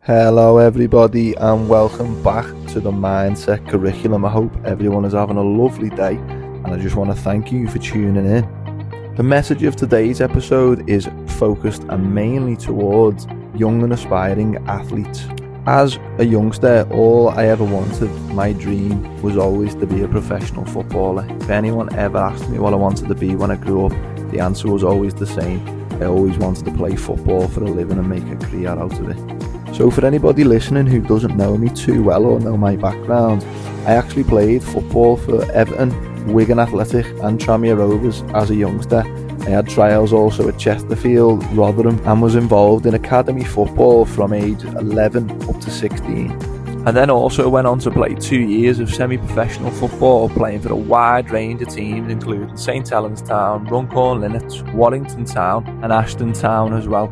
Hello everybody and welcome back to the Mindset Curriculum. I hope everyone is having a lovely day and I just want to thank you for tuning in. The message of today's episode is focused and mainly towards young and aspiring athletes. As a youngster, all I ever wanted, my dream was always to be a professional footballer. If anyone ever asked me what I wanted to be when I grew up, the answer was always the same. I always wanted to play football for a living and make a career out of it. So for anybody listening who doesn't know me too well or know my background, I actually played football for Everton, Wigan Athletic and Tranmere Rovers as a youngster. I had trials also at Chesterfield, Rotherham, and was involved in academy football from age 11 up to 16. I then also went on to play 2 years of semi-professional football, playing for a wide range of teams including St Helens Town, Runcorn Linnets, Warrington Town and Ashton Town as well.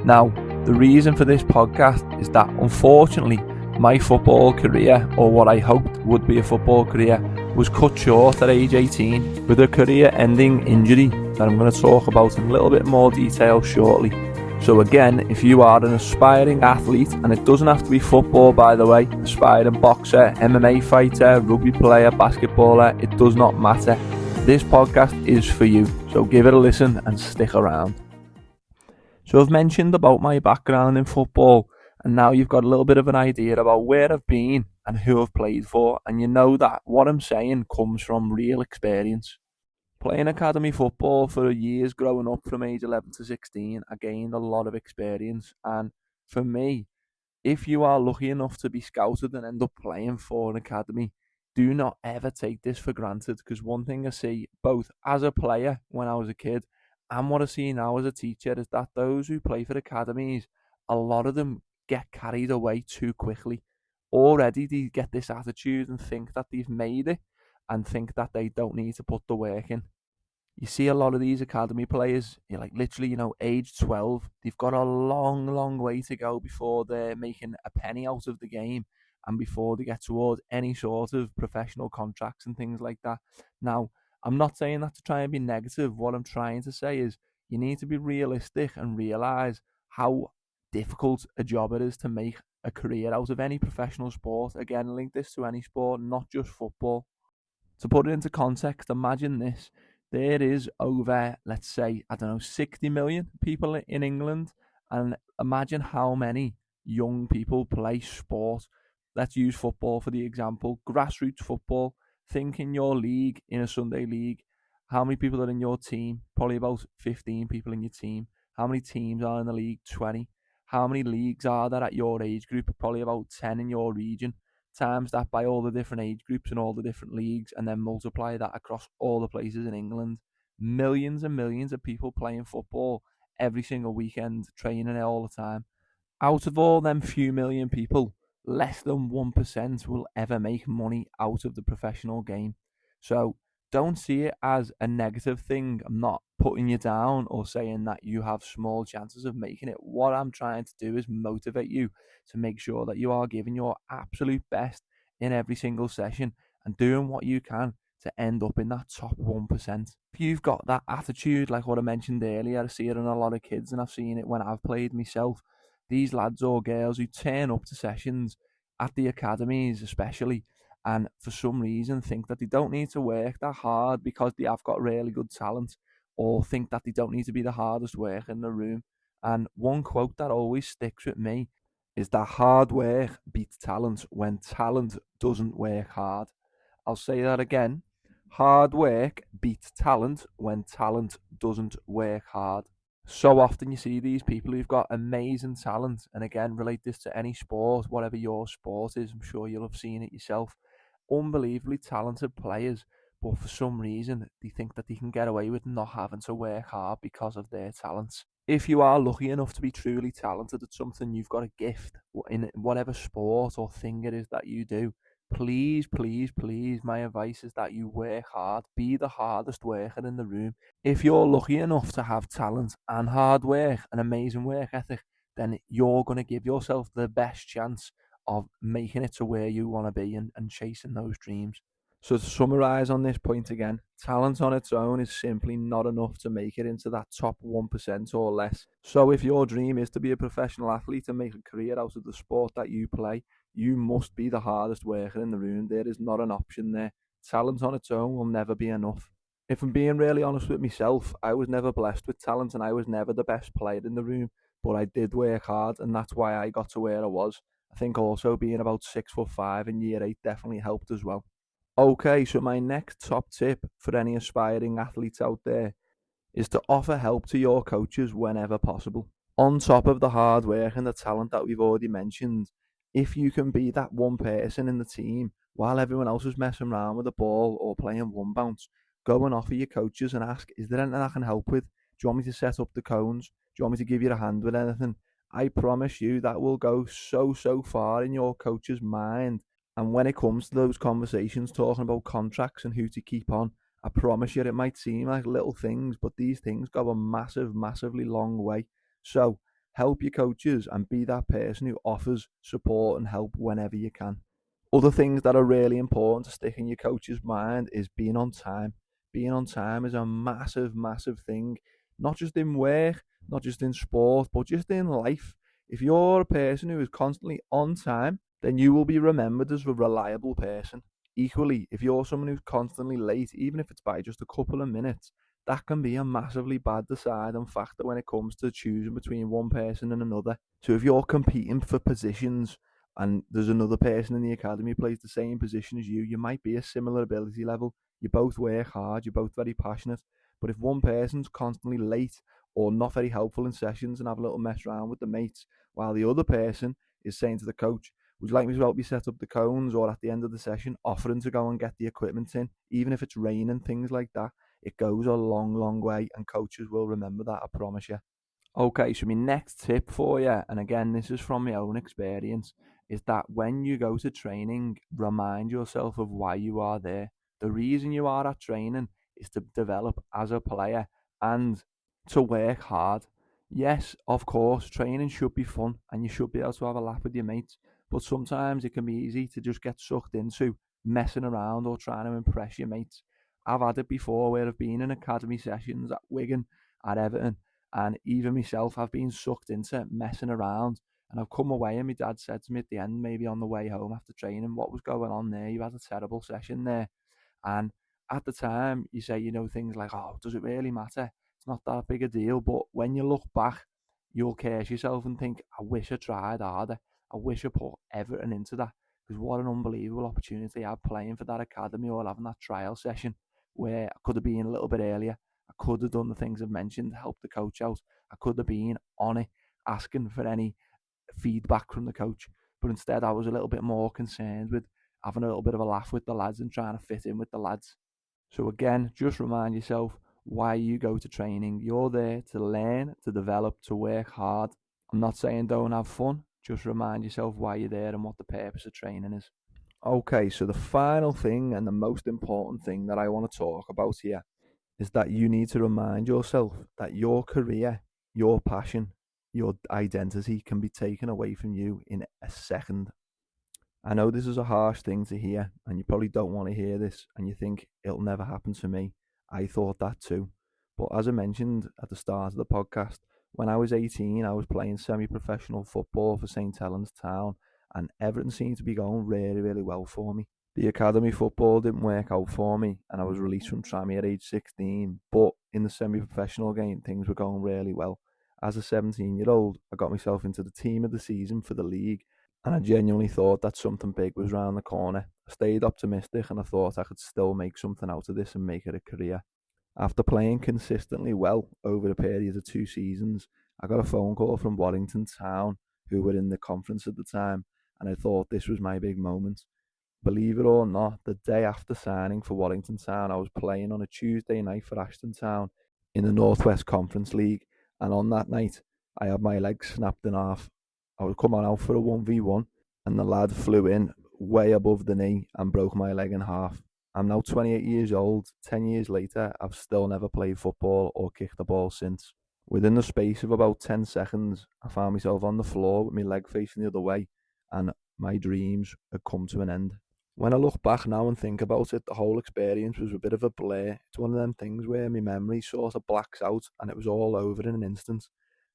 Now, the reason for this podcast is that unfortunately my football career, or what I hoped would be a football career, was cut short at age 18 with a career-ending injury that I'm going to talk about in a little bit more detail shortly. So again, if you are an aspiring athlete, and it doesn't have to be football by the way, aspiring boxer, MMA fighter, rugby player, basketballer, it does not matter. This podcast is for you, so give it a listen and stick around. So I've mentioned about my background in football, and now you've got a little bit of an idea about where I've been and who I've played for, and you know that what I'm saying comes from real experience. Playing academy football for years growing up from age 11 to 16, I gained a lot of experience, and for me, if you are lucky enough to be scouted and end up playing for an academy, do not ever take this for granted, because one thing I see both as a player when I was a kid and what I see now as a teacher is that those who play for academies, a lot of them get carried away too quickly. Already they get this attitude and think that they've made it and think that they don't need to put the work in. You see a lot of these academy players, you're like literally, age 12, they've got a long way to go before they're making a penny out of the game and before they get towards any sort of professional contracts and things like that. Now, I'm not saying that to try and be negative. What I'm trying to say is you need to be realistic and realise how difficult a job it is to make a career out of any professional sport. Again, link this to any sport, not just football. To put it into context, imagine this. There is over, let's say, 60 million people in England, and imagine how many young people play sport. Let's use football for the example. Grassroots football. Think in your league, in a Sunday league, how many people are in your team? Probably about 15 people in your team. How many teams are in the league? 20. How many leagues are there at your age group? Probably about 10 in your region. Times that by all the different age groups and all the different leagues, and then multiply that across all the places in England. Millions and millions of people playing football every single weekend, training it all the time. Out of all them few million people, less than 1% will ever make money out of the professional game. So don't see it as a negative thing. I'm not putting you down or saying that you have small chances of making it. What I'm trying to do is motivate you to make sure that you are giving your absolute best in every single session and doing what you can to end up in that top 1%. If you've got that attitude, like what I mentioned earlier, I see it in a lot of kids and I've seen it when I've played myself. These lads or girls who turn up to sessions at the academies especially, and for some reason think that they don't need to work that hard because they have got really good talent, or think that they don't need to be the hardest worker in the room. And one quote that always sticks with me is that hard work beats talent when talent doesn't work hard. I'll say that again. Hard work beats talent when talent doesn't work hard. So often you see these people who've got amazing talent, and again, relate this to any sport, whatever your sport is, I'm sure you'll have seen it yourself. Unbelievably talented players, but for some reason they think that they can get away with not having to work hard because of their talents. If you are lucky enough to be truly talented at something, you've got a gift in whatever sport or thing it is that you do, please, my advice is that you work hard. Be the hardest worker in the room. If you're lucky enough to have talent and hard work and amazing work ethic, then you're going to give yourself the best chance of making it to where you want to be and chasing those dreams. So to summarise on this point again, talent on its own is simply not enough to make it into that top 1% or less. So if your dream is to be a professional athlete and make a career out of the sport that you play, you must be the hardest worker in the room. There is not an option there. Talent on its own will never be enough. If I'm being really honest with myself, I was never blessed with talent and I was never the best player in the room, but I did work hard and that's why I got to where I was. I think also being about 6'5" in year 8 definitely helped as well. Okay, so my next top tip for any aspiring athletes out there is to offer help to your coaches whenever possible. On top of the hard work and the talent that we've already mentioned, if you can be that one person in the team while everyone else is messing around with the ball or playing one bounce, go and offer your coaches and ask, is there anything I can help with? Do you want me to set up the cones? Do you want me to give you a hand with anything? I promise you that will go so far in your coach's mind. And when it comes to those conversations talking about contracts and who to keep on, I promise you, it might seem like little things, but these things go a massively long way. So help your coaches and be that person who offers support and help whenever you can. Other things that are really important to stick in your coach's mind is being on time. Being on time is a massive thing, not just in work, not just in sport, but just in life. If you're a person who is constantly on time, then you will be remembered as a reliable person. Equally, if you're someone who's constantly late, even if it's by just a couple of minutes, that can be a massively bad deciding factor when it comes to choosing between one person and another. So if you're competing for positions and there's another person in the academy who plays the same position as you might be a similar ability level. You both work hard, you're both very passionate. But if one person's constantly late or not very helpful in sessions and have a little mess around with the mates, while the other person is saying to the coach, would you like me to help you set up the cones, or at the end of the session offering to go and get the equipment in, even if it's raining, things like that, it goes a long way and coaches will remember that, I promise you. Okay, so my next tip for you, and again, this is from my own experience, is that when you go to training, remind yourself of why you are there. The reason you are at training is to develop as a player and to work hard. Yes, of course, training should be fun and you should be able to have a laugh with your mates, but sometimes it can be easy to just get sucked into messing around or trying to impress your mates. I've had it before where I've been in academy sessions at Wigan, at Everton, and even myself, I've been sucked into messing around. And I've come away and my dad said to me at the end, maybe on the way home after training, what was going on there? You had a terrible session there. And at the time, you say, things like, oh, does it really matter? It's not that big a deal. But when you look back, you'll curse yourself and think, I wish I tried harder. I wish I put Everton into that. Because what an unbelievable opportunity I had playing for that academy or having that trial session where I could have been a little bit earlier. I could have done the things I've mentioned to help the coach out. I could have been on it, asking for any feedback from the coach. But instead, I was a little bit more concerned with having a little bit of a laugh with the lads and trying to fit in with the lads. So again, just remind yourself why you go to training. You're there to learn, to develop, to work hard. I'm not saying don't have fun. Just remind yourself why you're there and what the purpose of training is. Okay, so the final thing and the most important thing that I want to talk about here is that you need to remind yourself that your career, your passion, your identity can be taken away from you in a second. I know this is a harsh thing to hear, and you probably don't want to hear this, and you think it'll never happen to me. I thought that too. But as I mentioned at the start of the podcast, when I was 18, I was playing semi-professional football for St Helens Town, and everything seemed to be going really well for me. The academy football didn't work out for me, and I was released from Tranmere at age 16. But in the semi-professional game, things were going really well. As a 17-year-old, I got myself into the team of the season for the league, and I genuinely thought that something big was round the corner. I stayed optimistic, and I thought I could still make something out of this and make it a career. After playing consistently well over a period of 2 seasons, I got a phone call from Warrington Town, who were in the conference at the time, and I thought this was my big moment. Believe it or not, the day after signing for Warrington Town, I was playing on a Tuesday night for Ashton Town in the Northwest Conference League, and on that night, I had my leg snapped in half. I was coming out for a 1v1, and the lad flew in way above the knee and broke my leg in half. I'm now 28 years old. 10 years later, I've still never played football or kicked a ball since. Within the space of about 10 seconds, I found myself on the floor with my leg facing the other way, and my dreams had come to an end. When I look back now and think about it, the whole experience was a bit of a blur. It's one of them things where my memory sort of blacks out and it was all over in an instant.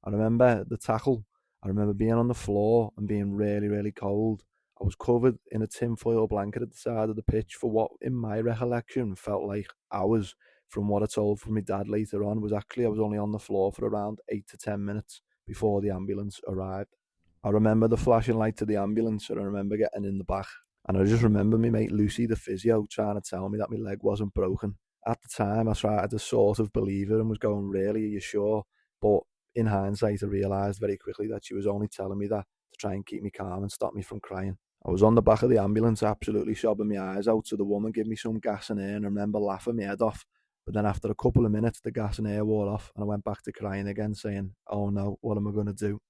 I remember the tackle. I remember being on the floor and being really, really cold. I was covered in a tinfoil blanket at the side of the pitch for what, in my recollection, felt like hours. From what I told from my dad later on, was actually I was only on the floor for around 8 to 10 minutes before the ambulance arrived. I remember the flashing lights of the ambulance and I remember getting in the back. And I just remember my mate Lucy, the physio, trying to tell me that my leg wasn't broken. At the time, I tried to sort of believe her and was going, really, are you sure? But in hindsight, I realised very quickly that she was only telling me that to try and keep me calm and stop me from crying. I was on the back of the ambulance, absolutely sobbing my eyes out, so the woman gave me some gas and air, and I remember laughing my head off. But then after a couple of minutes, the gas and air wore off, and I went back to crying again, saying, oh no, what am I going to do?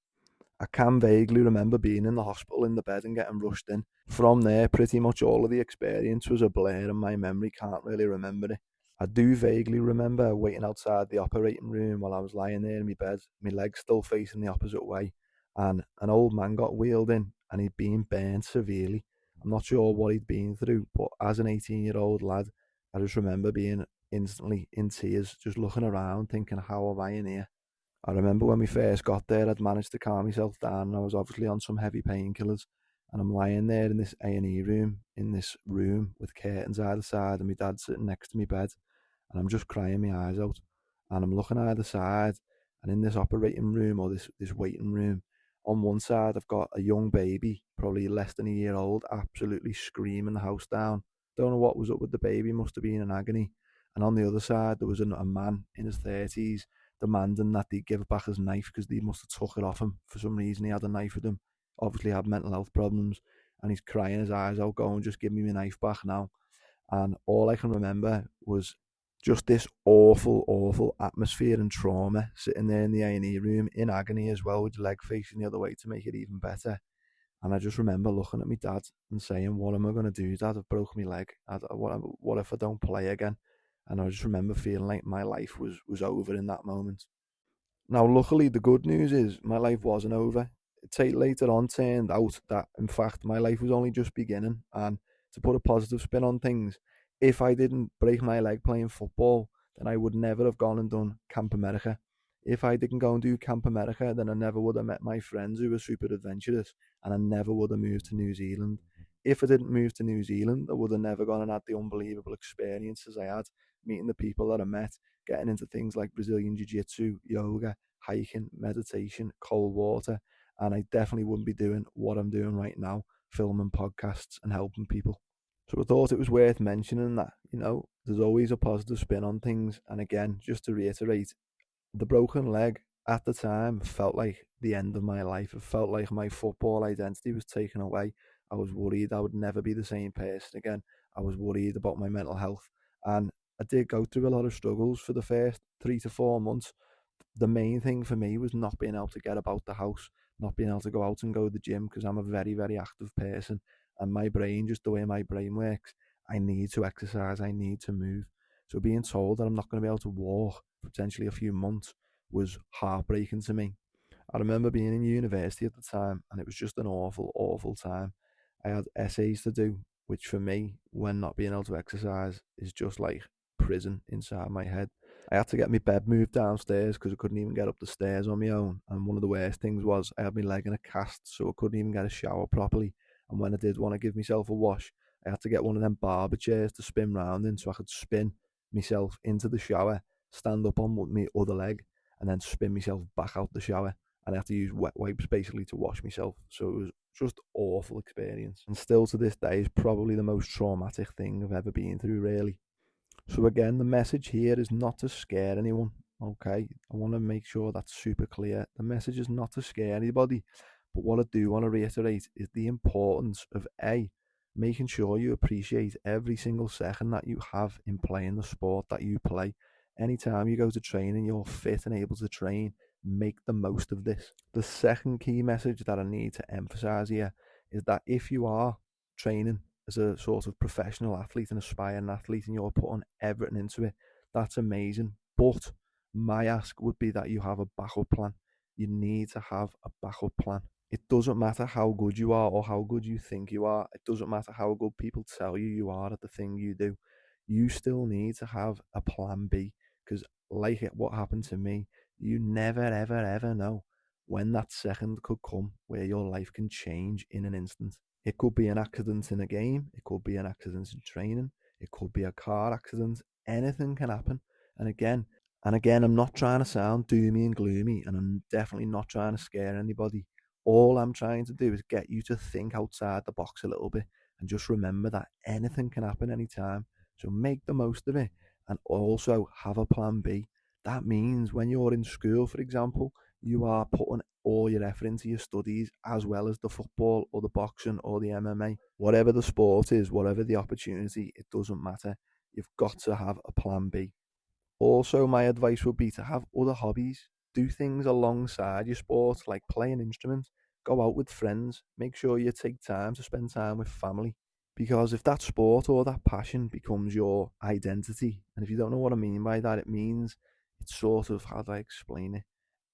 I can vaguely remember being in the hospital in the bed and getting rushed in. From there, pretty much all of the experience was a blur and my memory can't really remember it. I do vaguely remember waiting outside the operating room while I was lying there in my bed, my legs still facing the opposite way, and an old man got wheeled in and he'd been burnt severely. I'm not sure what he'd been through, but as an 18-year-old lad, I just remember being instantly in tears, just looking around thinking, how am I in here? I remember when we first got there, I'd managed to calm myself down and I was obviously on some heavy painkillers. And I'm lying there in this A&E room, in this room with curtains either side and my dad sitting next to me bed. And I'm just crying my eyes out. And I'm looking either side. And in this operating room or this waiting room, on one side I've got a young baby, probably less than a year old, absolutely screaming the house down. Don't know what was up with the baby, must have been in agony. And on the other side there was a man in his 30s demanding that they give back his knife because they must have took it off him for some reason. He had a knife with him, obviously had mental health problems, and he's crying his eyes out, going, just give me my knife back now. And all I can remember was just this awful, awful atmosphere and trauma, sitting there in the A&E room in agony as well, with your leg facing the other way to make it even better. And I just remember looking at my dad and saying, what am I going to do, Dad? I've broken my leg. What if I don't play again? And I just remember feeling like my life was over in that moment. Now, luckily, the good news is my life wasn't over. It later on turned out that, in fact, my life was only just beginning. And to put a positive spin on things, if I didn't break my leg playing football, then I would never have gone and done Camp America. If I didn't go and do Camp America, then I never would have met my friends who were super adventurous, and I never would have moved to New Zealand. If I didn't move to New Zealand, I would have never gone and had the unbelievable experiences I had, meeting the people that I met, getting into things like Brazilian Jiu-Jitsu, yoga, hiking, meditation, cold water, and I definitely wouldn't be doing what I'm doing right now, filming podcasts and helping people. So I thought it was worth mentioning that, there's always a positive spin on things. And again, just to reiterate, the broken leg at the time felt like the end of my life. It felt like my football identity was taken away. I was worried I would never be the same person again. I was worried about my mental health. And I did go through a lot of struggles for the first 3 to 4 months. The main thing for me was not being able to get about the house, not being able to go out and go to the gym because I'm a very, very active person. And my brain, just the way my brain works, I need to exercise, I need to move. So being told that I'm not going to be able to walk for potentially a few months was heartbreaking to me. I remember being in university at the time and it was just an awful, awful time. I had essays to do, which for me, when not being able to exercise, is just like prison inside my head. I had to get my bed moved downstairs because I couldn't even get up the stairs on my own. And one of the worst things was I had my leg in a cast, so I couldn't even get a shower properly. And when I did want to give myself a wash, I had to get one of them barber chairs to spin round in so I could spin myself into the shower, stand up on my other leg, and then spin myself back out the shower. And I had to use wet wipes basically to wash myself. So it was just awful experience. And still to this day is probably the most traumatic thing I've ever been through, really. So again, the message here is not to scare anyone, okay? I want to make sure that's super clear. The message is not to scare anybody, but what I do want to reiterate is the importance of making sure you appreciate every single second that you have in playing the sport that you play. Anytime you go to training, you're fit and able to train, make the most of this. The second key message that I need to emphasize here is that if you are training as a sort of professional athlete, an aspiring athlete, and you're putting everything into it, that's amazing. But my ask would be that you have a backup plan. You need to have a backup plan. It doesn't matter how good you are or how good you think you are. It doesn't matter how good people tell you you are at the thing you do. You still need to have a plan B, because like what happened to me, you never, ever, ever know when that second could come where your life can change in an instant. It could be an accident in a game. It could be an accident in training. It could be a car accident. Anything can happen. And again, I'm not trying to sound doomy and gloomy, and I'm definitely not trying to scare anybody. All I'm trying to do is get you to think outside the box a little bit and just remember that anything can happen anytime. So make the most of it, and also have a plan B. That means when you're in school, for example, you are putting all your effort into your studies as well as the football or the boxing or the MMA. Whatever the sport is, whatever the opportunity, it doesn't matter. You've got to have a plan B. Also, my advice would be to have other hobbies. Do things alongside your sport, like play an instrument, go out with friends, make sure you take time to spend time with family. Because if that sport or that passion becomes your identity, and if you don't know what I mean by that, it means it's sort of, how do I explain it?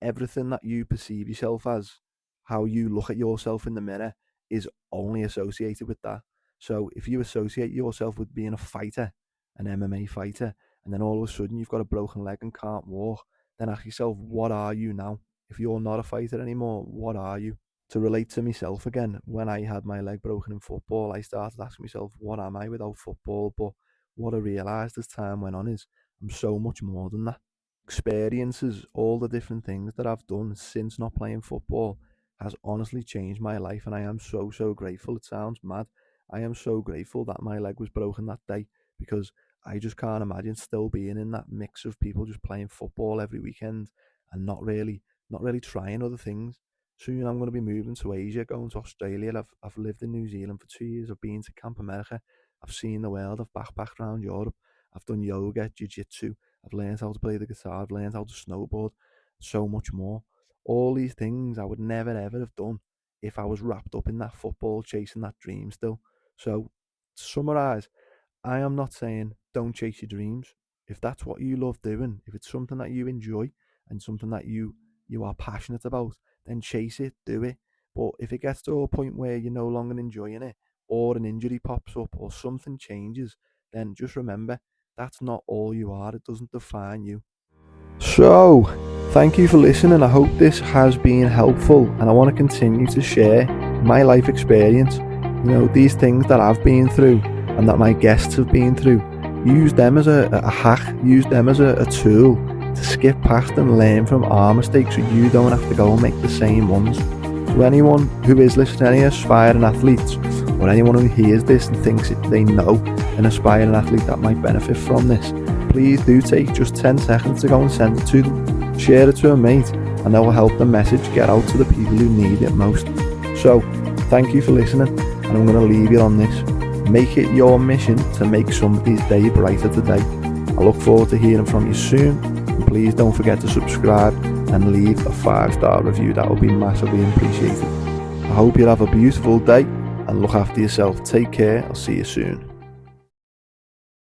Everything that you perceive yourself as, how you look at yourself in the mirror, is only associated with that. So if you associate yourself with being a fighter, an MMA fighter, and then all of a sudden you've got a broken leg and can't walk, then ask yourself, what are you now? If you're not a fighter anymore, what are you? To relate to myself again, when I had my leg broken in football, I started asking myself, what am I without football? But what I realised as time went on is I'm so much more than that. Experiences, all the different things that I've done since not playing football has honestly changed my life, and I am so, so grateful. It sounds mad. I am so grateful that my leg was broken that day, because I just can't imagine still being in that mix of people just playing football every weekend and not really trying other things. Soon I'm going to be moving to Asia, going to Australia. I've lived in New Zealand for 2 years. I've been to Camp America. I've seen the world. I've backpacked around Europe. I've done yoga, jiu-jitsu. I've learned how to play the guitar. I've learned how to snowboard. So much more. All these things I would never ever have done if I was wrapped up in that football, chasing that dream still. So, to summarise, I am not saying don't chase your dreams. If that's what you love doing, if it's something that you enjoy and something that you are passionate about, then chase it, do it. But if it gets to a point where you're no longer enjoying it, or an injury pops up, or something changes, then just remember that's not all you are. It doesn't define you. So, thank you for listening. I hope this has been helpful, and I want to continue to share my life experience. These things that I've been through and that my guests have been through. Use them as a hack, use them as a tool to skip past and learn from our mistakes, so you don't have to go and make the same ones. So anyone who is listening, any aspiring athletes, or anyone who hears this and thinks they know an aspiring athlete that might benefit from this, please do take just 10 seconds to go and send it to them. Share it to a mate, and that will help the message get out to the people who need it most. So, thank you for listening, and I'm going to leave you on this. Make it your mission to make somebody's day brighter today. I look forward to hearing from you soon, and please don't forget to subscribe and leave a 5-star review. That will be massively appreciated. I hope you have a beautiful day and look after yourself. Take care. I'll see you soon.